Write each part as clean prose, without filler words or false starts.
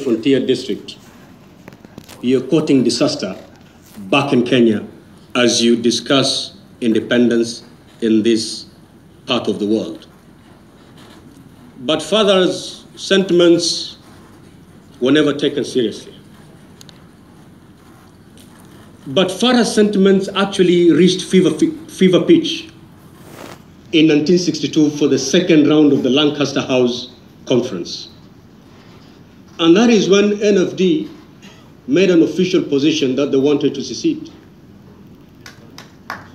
Frontier District, you're quoting disaster back in Kenya as you discuss independence in this part of the world. But father's sentiments were never taken seriously. But father's sentiments actually reached fever pitch in 1962 for the second round of the Lancaster House Conference. And that is when NFD made an official position that they wanted to secede.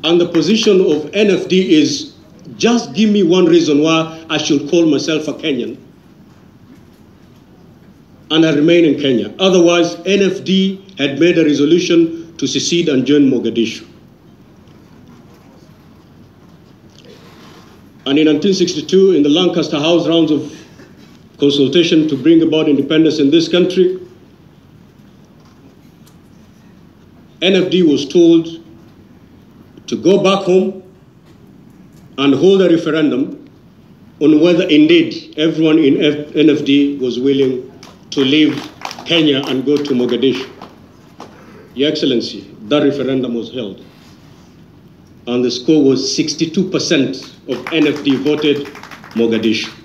And the position of NFD is, just give me one reason why I should call myself a Kenyan and I remain in Kenya. Otherwise, NFD had made a resolution to secede and join Mogadishu. And in 1962, in the Lancaster House rounds of consultation to bring about independence in this country, NFD was told to go back home and hold a referendum on whether indeed everyone in NFD was willing to leave Kenya and go to Mogadishu. Your Excellency, that referendum was held. And the score was 62% of NFD voted Mogadishu.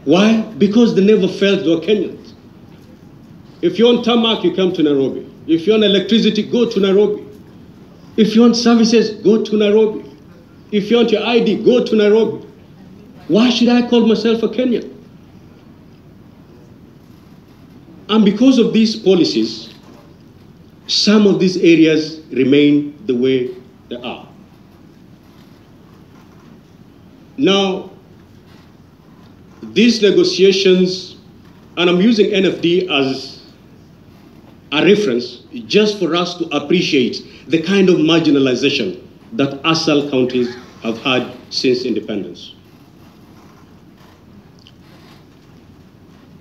Why? Because they never felt they were Kenyans. If you want tarmac, you come to Nairobi. If you want electricity, go to Nairobi. If you want services, go to Nairobi. If you want your ID, go to Nairobi. Why should I call myself a Kenyan? And because of these policies, some of these areas remain the way they are. Now, these negotiations, and I'm using NFD as a reference just for us to appreciate the kind of marginalization that ASAL counties have had since independence.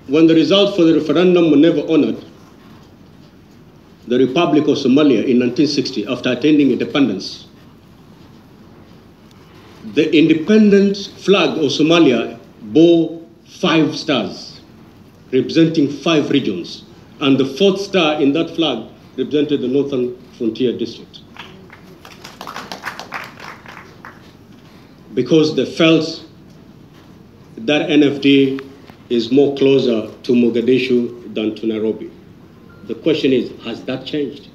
When the results for the referendum were never honored, the Republic of Somalia in 1960, after attaining independence, the independent flag of Somalia bore 5 stars, representing 5 regions, and the 4th star in that flag represented the Northern Frontier District. Because they felt that NFD is more closer to Mogadishu than to Nairobi. The question is, has that changed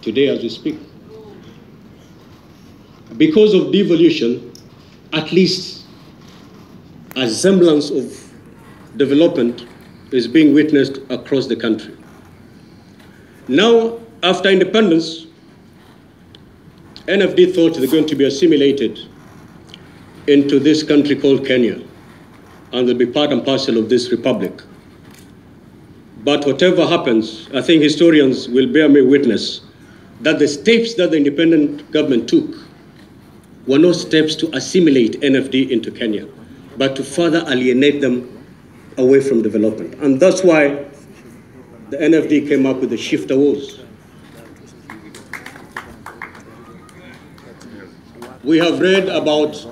today as we speak? Because of devolution, at least a semblance of development is being witnessed across the country. Now, after independence, NFD thought they're going to be assimilated into this country called Kenya, and they'll be part and parcel of this republic. But whatever happens, I think historians will bear me witness that the steps that the independent government took were not steps to assimilate NFD into Kenya, but to further alienate them away from development. And that's why the NFD came up with the Shifter Wars. We have read about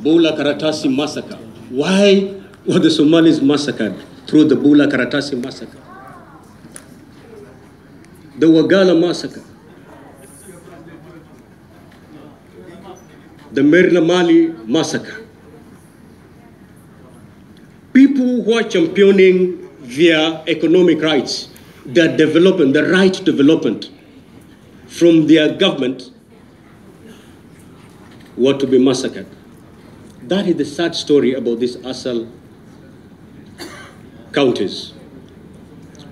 Bula Karatasi massacre. Why were the Somalis massacred through the Bula Karatasi massacre? The Wagala massacre, the Merna Mali massacre. People who are championing their economic rights, their development, the right to development from their government were to be massacred. That is the sad story about these ASAL counties.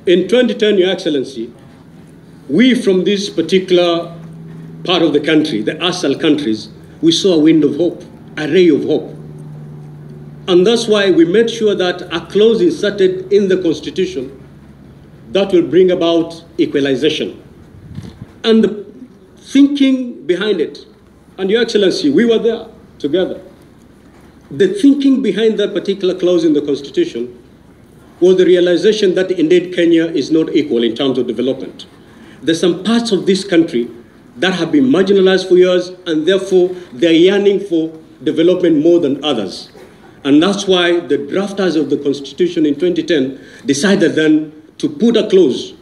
In 2010, Your Excellency, we from this particular part of the country, the ASAL countries, we saw a wind of hope, a ray of hope. And that's why we made sure that a clause inserted in the Constitution that will bring about equalization. And the thinking behind it, and Your Excellency, we were there together. The thinking behind that particular clause in the Constitution was the realization that indeed Kenya is not equal in terms of development. There's some parts of this country that have been marginalized for years, and therefore they're yearning for development more than others. And that's why the drafters of the Constitution in 2010 decided then to put a clause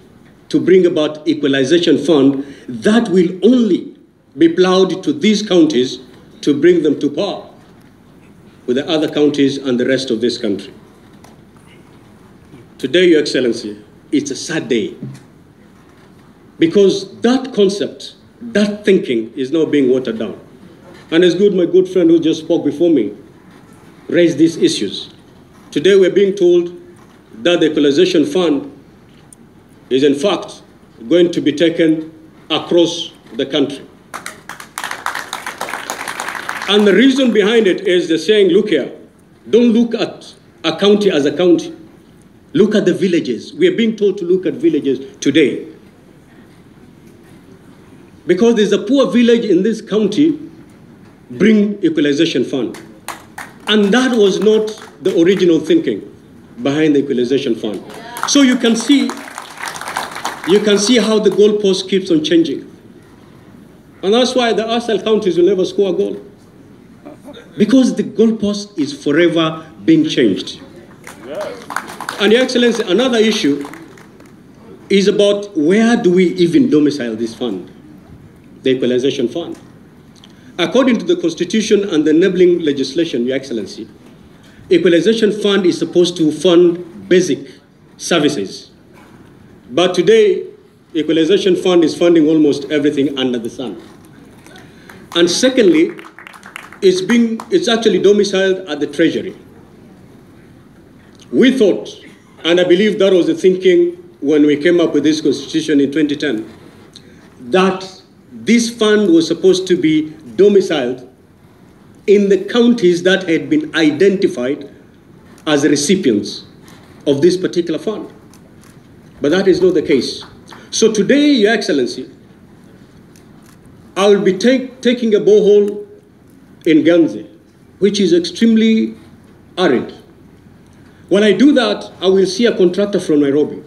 to bring about equalization fund that will only be plowed to these counties to bring them to par with the other counties and the rest of this country. Today, Your Excellency, it's a sad day because that concept, that thinking is now being watered down. And it's good, my good friend who just spoke before me raised these issues. Today, we're being told that the equalization fund is in fact going to be taken across the country. And the reason behind it is they're saying, look here, don't look at a county as a county. Look at the villages. We are being told to look at villages today. Because there's a poor village in this county, bring equalization fund. And that was not the original thinking behind the equalization fund. So you can see how the goalpost keeps on changing. And that's why the ASAL counties will never score a goal. Because the goalpost is forever being changed. And Your Excellency, another issue is about where do we even domicile this fund, the equalization fund. According to the Constitution and the enabling legislation, Your Excellency, equalization fund is supposed to fund basic services. But today, equalization fund is funding almost everything under the sun. And secondly, it's actually domiciled at the Treasury. We thought, and I believe that was the thinking when we came up with this Constitution in 2010, that this fund was supposed to be domiciled in the counties that had been identified as recipients of this particular fund. But that is not the case. So today, Your Excellency, I will be taking a borehole in Ganze, which is extremely arid. When I do that, I will see a contractor from Nairobi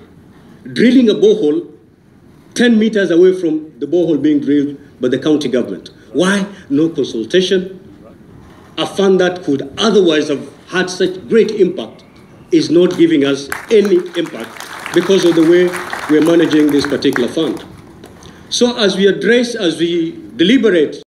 drilling a borehole 10 meters away from the borehole being drilled by the county government. Why? No consultation. A fund that could otherwise have had such great impact is not giving us any impact because of the way we're managing this particular fund. So as we deliberate